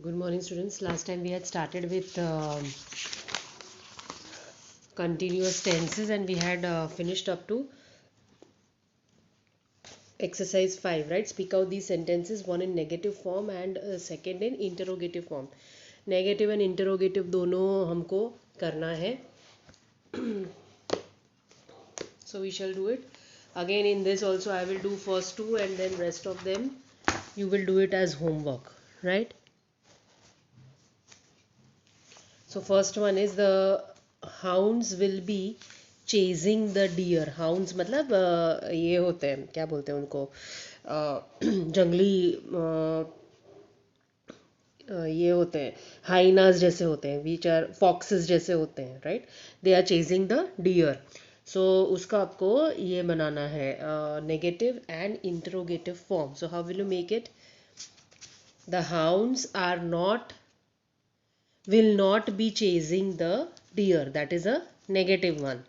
Good morning, students. Last time we had started with continuous tenses and we had finished up to exercise 5, right? Speak out these sentences, one in negative form and second in interrogative form. Negative and interrogative दोनों हमको करना है. So we shall do it. Again in this also I will do first two and then rest of them you will do it as homework, right? So first one is the hounds will be chasing the deer. Hounds मतलब ये होते हैं, क्या बोलते हैं उनको, जंगली ये होते हैं, हाइनास जैसे होते हैं, विच आर फॉक्सेस जैसे होते हैं, right? They are chasing the deer. So उसका आपको ये बनाना है negative and interrogative form. So how will you make it? The hounds are not will not be chasing the deer. That is a negative one.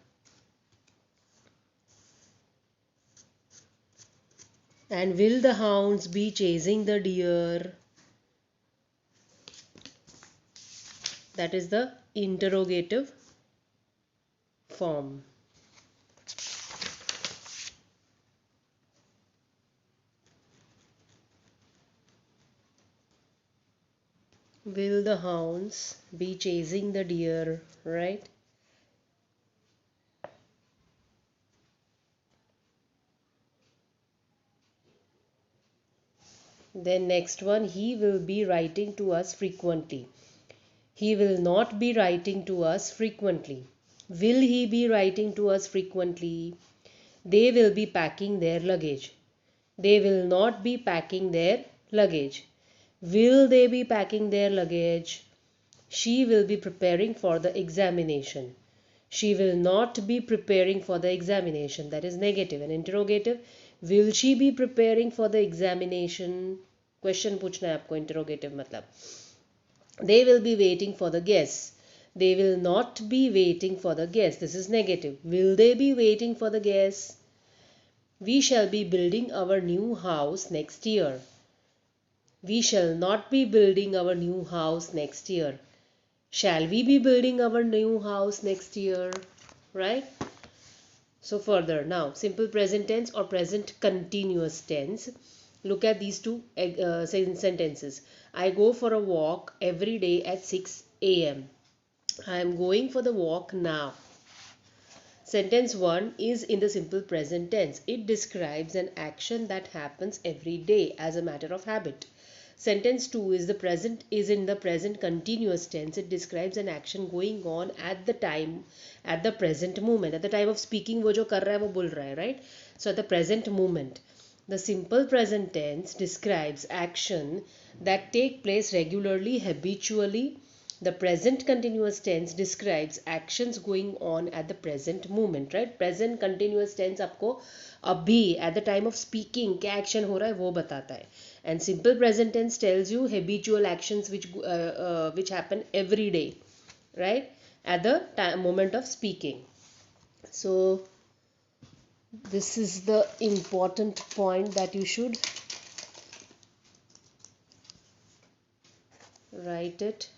And will the hounds be chasing the deer? That is the interrogative form. Will the hounds be chasing the deer, right? Then next one, he will be writing to us frequently. He will not be writing to us frequently. Will he be writing to us frequently? They will be packing their luggage. They will not be packing their luggage. Will they be packing their luggage? She will be preparing for the examination. She will not be preparing for the examination. That is negative. And interrogative, will she be preparing for the examination? Question पूछना है आपको, interrogative मतलब. They will be waiting for the guests. They will not be waiting for the guests. This is negative. Will they be waiting for the guests? We shall be building our new house next year. We shall not be building our new house next year. Shall we be building our new house next year? Right? So further, now simple present tense or present continuous tense. Look at these two sentences. I go for a walk every day at 6 a.m. I am going for the walk now. Sentence 1 is in the simple present tense. It describes an action that happens every day as a matter of habit. Sentence 2 is in the present continuous tense. It describes an action going on at the time, at the present moment. At the time of speaking वो जो कर रहा है वो बोल रहा है, right? So at the present moment. The simple present tense describes action that take place regularly, habitually. The present continuous tense describes actions going on at the present moment, right? Present continuous tense आपको अभी at the time of speaking क्या action हो रहा है वो बताता है. And simple present tense tells you habitual actions which happen every day, right? At the moment of speaking. So this is the important point that you should write it.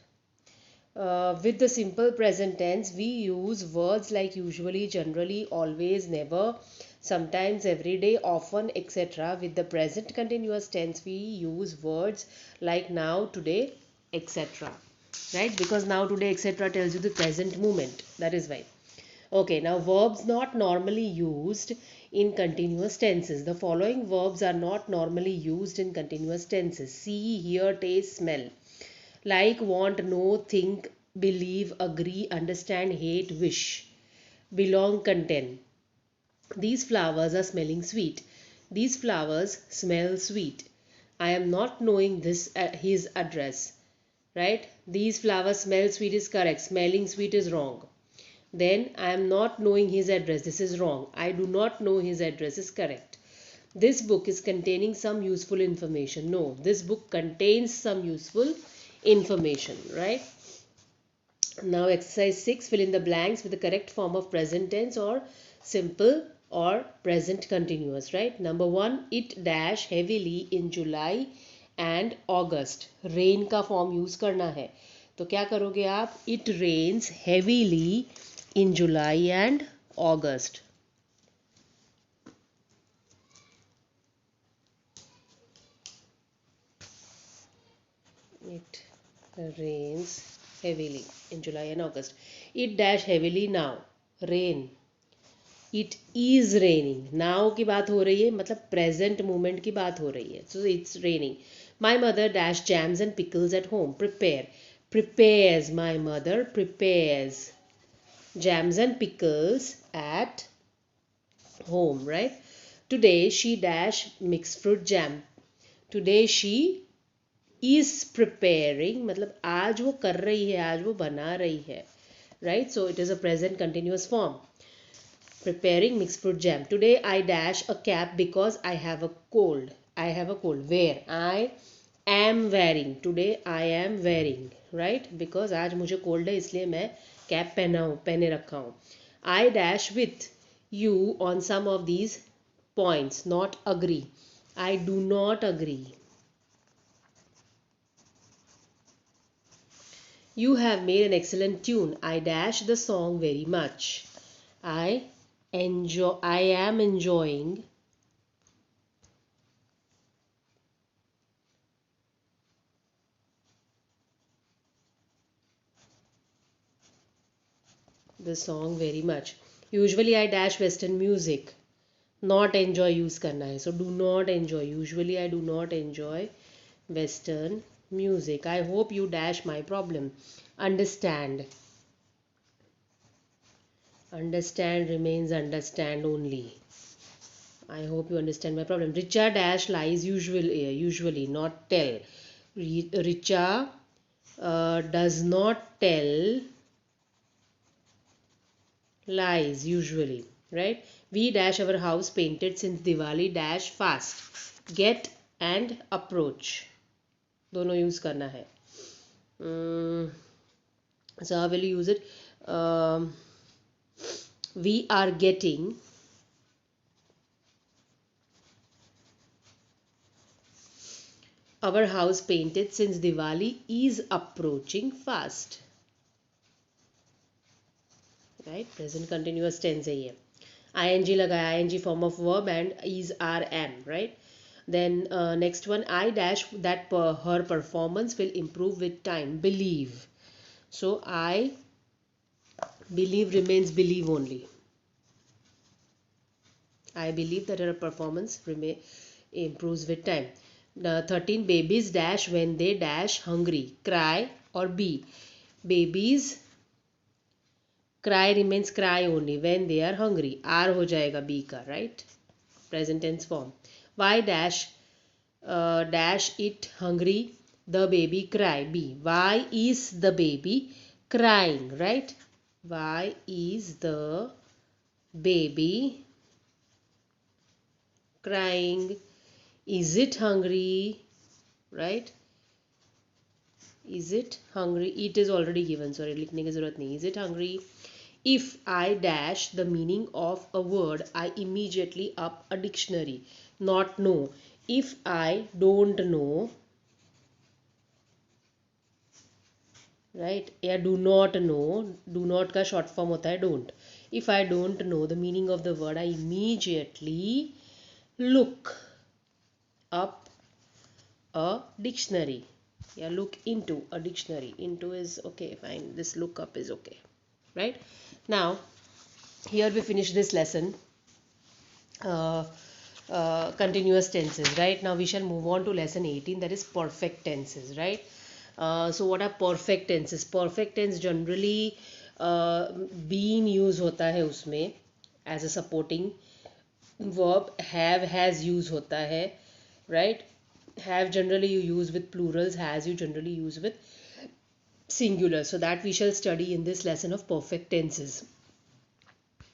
With the simple present tense, we use words like usually, generally, always, never, sometimes, every day, often, etc. With the present continuous tense, we use words like now, today, etc. Right? Because now, today, etc. tells you the present moment. That is why. Okay, now verbs not normally used in continuous tenses. The following verbs are not normally used in continuous tenses: see, hear, taste, smell. Like, want, know, think, believe, agree, understand, hate, wish. Belong, contain. These flowers are smelling sweet. These flowers smell sweet. I am not knowing his address. Right? These flowers smell sweet is correct. Smelling sweet is wrong. Then I am not knowing his address. This is wrong. I do not know his address is correct. This book is containing some useful information. No, this book contains some useful information, right? Now exercise 6, fill in the blanks with the correct form of present tense or simple or present continuous, right? Number 1, it dash heavily in July and August, rain का form use करना है तो क्या करोगे आप, it rains heavily in July and August. It rains heavily in July and August. It dash heavily now. Rain. It is raining. Now की बात हो रही है, मतलब present moment की बात हो रही है. So it's raining. My mother dash jams and pickles at home. Prepare. Prepares. My mother prepares jams and pickles at home. Right. Today she dash mixed fruit jam. Today she is preparing, मतलब आज वो कर रही है, आज वो बना रही है. Right, so it is a present continuous form. Preparing mixed fruit jam. Today I dash a cap because I have a cold. I have a cold. Where? I am wearing. Today I am wearing. Right, because आज मुझे cold है इसलिए मैं cap पहने रखा हूँ. I dash with you on some of these points. Not agree. I do not agree. You have made an excellent tune. I dash the song very much. I am enjoying the song very much. Usually I dash western music. Not enjoy use करना है. So do not enjoy. Usually I do not enjoy western music. I hope you dash my problem. Understand. Understand remains understand only. I hope you understand my problem. Richa dash lies usually not tell. Richa does not tell lies usually. Right? We dash our house painted since Diwali dash fast. Get and approach. दोनों use करना है. So how will you use it? We are getting our house painted since Diwali is approaching fast. Right? Present continuous tense है ये. ing लगाया, ing form of verb and is are am. Right? Then next one, I dash that her performance will improve with time. Believe. So I believe remains believe only. I believe that her performance improves with time. 13, babies dash when they dash hungry. Cry or be. Babies cry remains cry only when they are hungry. R हो जाएगा be का, right? Present tense form. Why dash it hungry? The baby cry. B. Why is the baby crying? Right? Why is the baby crying? Is it hungry? Right? Is it hungry? It is already given. Sorry, लिखने की ज़रूरत नहीं. Is it hungry? If I dash the meaning of a word, I immediately up a dictionary. Not know. If I don't know, right? या do not know. Do not का short form होता है don't. If I don't know the meaning of the word, I immediately look up a dictionary. Yeah, look into a dictionary. Into is okay, fine. This look up is okay. Right? Now, here we finish this lesson. Continuous tenses. Right? Now we shall move on to lesson 18, that is perfect tenses. Right? So what are perfect tenses? Perfect tense generally been use होता है उसमें as a supporting verb. Have, has use होता है. Right? Have generally you use with plurals, has you generally use with singular. So that we shall study in this lesson of perfect tenses.